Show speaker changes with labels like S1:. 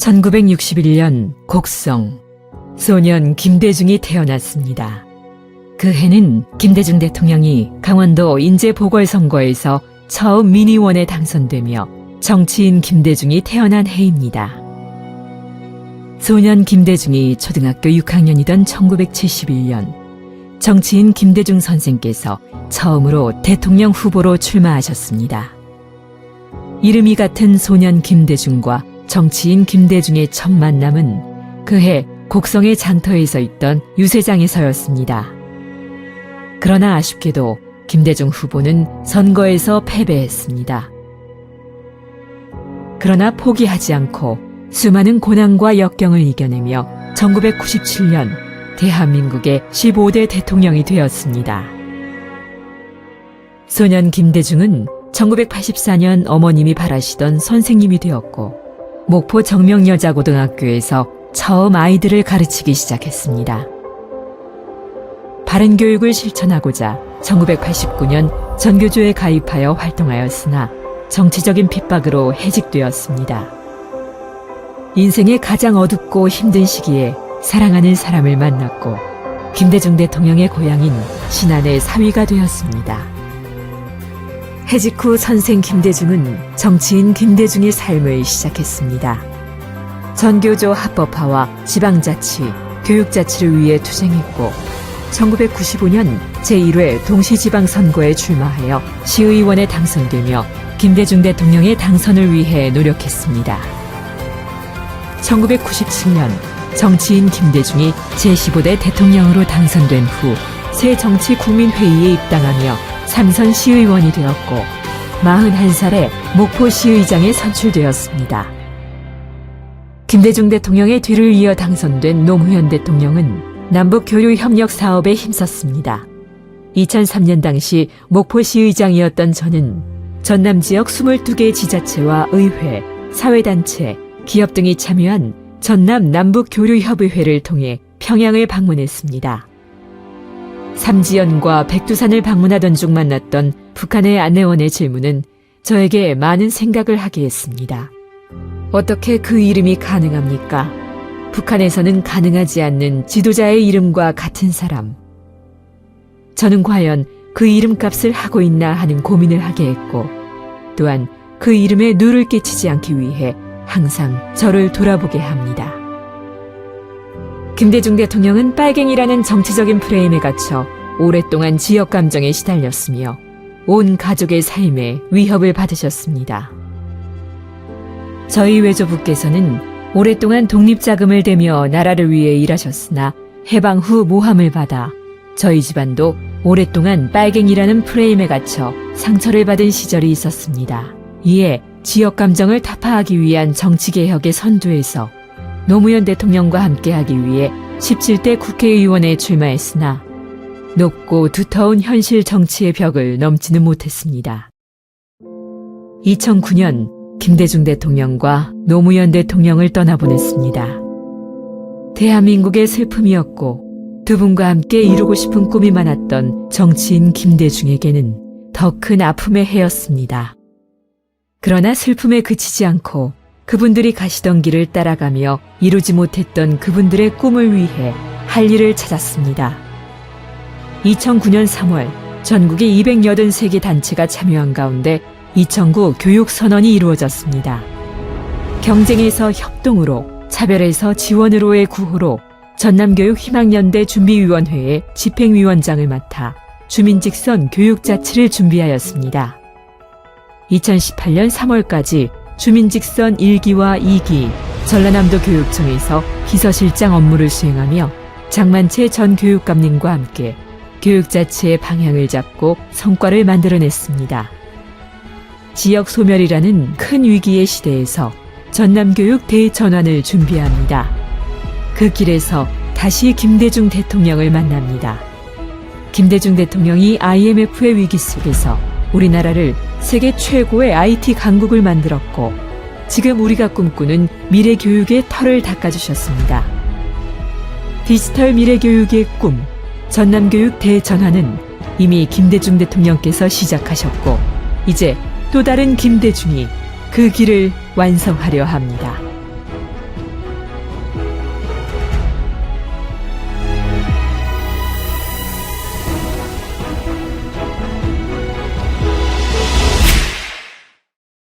S1: 1961년 곡성, 소년 김대중이 태어났습니다. 그 해는 김대중 대통령이 강원도 인제 보궐선거에서 처음 민의원에 당선되며 정치인 김대중이 태어난 해입니다. 소년 김대중이 초등학교 6학년이던 1971년, 정치인 김대중 선생께서 처음으로 대통령 후보로 출마하셨습니다. 이름이 같은 소년 김대중과 정치인 김대중의 첫 만남은 그해 곡성의 장터에서 있던 유세장에서였습니다. 그러나 아쉽게도 김대중 후보는 선거에서 패배했습니다. 그러나 포기하지 않고 수많은 고난과 역경을 이겨내며 1997년 대한민국의 15대 대통령이 되었습니다. 소년 김대중은 1984년 어머님이 바라시던 선생님이 되었고 목포 정명여자고등학교에서 처음 아이들을 가르치기 시작했습니다. 바른 교육을 실천하고자 1989년 전교조에 가입하여 활동하였으나 정치적인 핍박으로 해직되었습니다. 인생의 가장 어둡고 힘든 시기에 사랑하는 사람을 만났고 김대중 대통령의 고향인 신안의 사위가 되었습니다. 해직 후 선생 김대중은 정치인 김대중의 삶을 시작했습니다. 전교조 합법화와 지방자치, 교육자치를 위해 투쟁했고 1995년 제1회 동시지방선거에 출마하여 시의원에 당선되며 김대중 대통령의 당선을 위해 노력했습니다. 1997년 정치인 김대중이 제15대 대통령으로 당선된 후 새정치국민회의에 입당하며 삼선 시의원이 되었고 41살에 목포시의장에 선출되었습니다. 김대중 대통령의 뒤를 이어 당선된 노무현 대통령은 남북교류협력 사업에 힘썼습니다. 2003년 당시 목포시의장이었던 저는 전남 지역 22개 지자체와 의회, 사회단체, 기업 등이 참여한 전남 남북교류협의회를 통해 평양을 방문했습니다. 삼지연과 백두산을 방문하던 중 만났던 북한의 안내원의 질문은 저에게 많은 생각을 하게 했습니다. 어떻게 그 이름이 가능합니까? 북한에서는 가능하지 않는 지도자의 이름과 같은 사람. 저는 과연 그 이름값을 하고 있나 하는 고민을 하게 했고 또한 그 이름에 누를 끼치지 않기 위해 항상 저를 돌아보게 합니다. 김대중 대통령은 빨갱이라는 정치적인 프레임에 갇혀 오랫동안 지역 감정에 시달렸으며 온 가족의 삶에 위협을 받으셨습니다. 저희 외조부께서는 오랫동안 독립자금을 대며 나라를 위해 일하셨으나 해방 후 모함을 받아 저희 집안도 오랫동안 빨갱이라는 프레임에 갇혀 상처를 받은 시절이 있었습니다. 이에 지역 감정을 타파하기 위한 정치개혁의 선두에서 노무현 대통령과 함께하기 위해 17대 국회의원에 출마했으나 높고 두터운 현실 정치의 벽을 넘지는 못했습니다. 2009년 김대중 대통령과 노무현 대통령을 떠나보냈습니다. 대한민국의 슬픔이었고 두 분과 함께 이루고 싶은 꿈이 많았던 정치인 김대중에게는 더 큰 아픔의 해였습니다. 그러나 슬픔에 그치지 않고 그분들이 가시던 길을 따라가며 이루지 못했던 그분들의 꿈을 위해 할 일을 찾았습니다. 2009년 3월 전국의 283개 단체가 참여한 가운데 2009 교육선언이 이루어졌습니다. 경쟁에서 협동으로, 차별에서 지원으로의 구호로 전남교육희망연대 준비위원회의 집행위원장을 맡아 주민직선 교육자치를 준비하였습니다. 2018년 3월까지 주민직선 1기와 2기 전라남도 교육청에서 비서실장 업무를 수행하며 장만채 전 교육감님과 함께 교육자치의 방향을 잡고 성과를 만들어냈습니다. 지역 소멸이라는 큰 위기의 시대에서 전남교육 대전환을 준비합니다. 그 길에서 다시 김대중 대통령을 만납니다. 김대중 대통령이 IMF의 위기 속에서 우리나라를 세계 최고의 IT 강국을 만들었고 지금 우리가 꿈꾸는 미래교육의 털을 닦아주셨습니다. 디지털 미래교육의 꿈, 전남교육 대전환은 이미 김대중 대통령께서 시작하셨고 이제 또 다른 김대중이 그 길을 완성하려 합니다.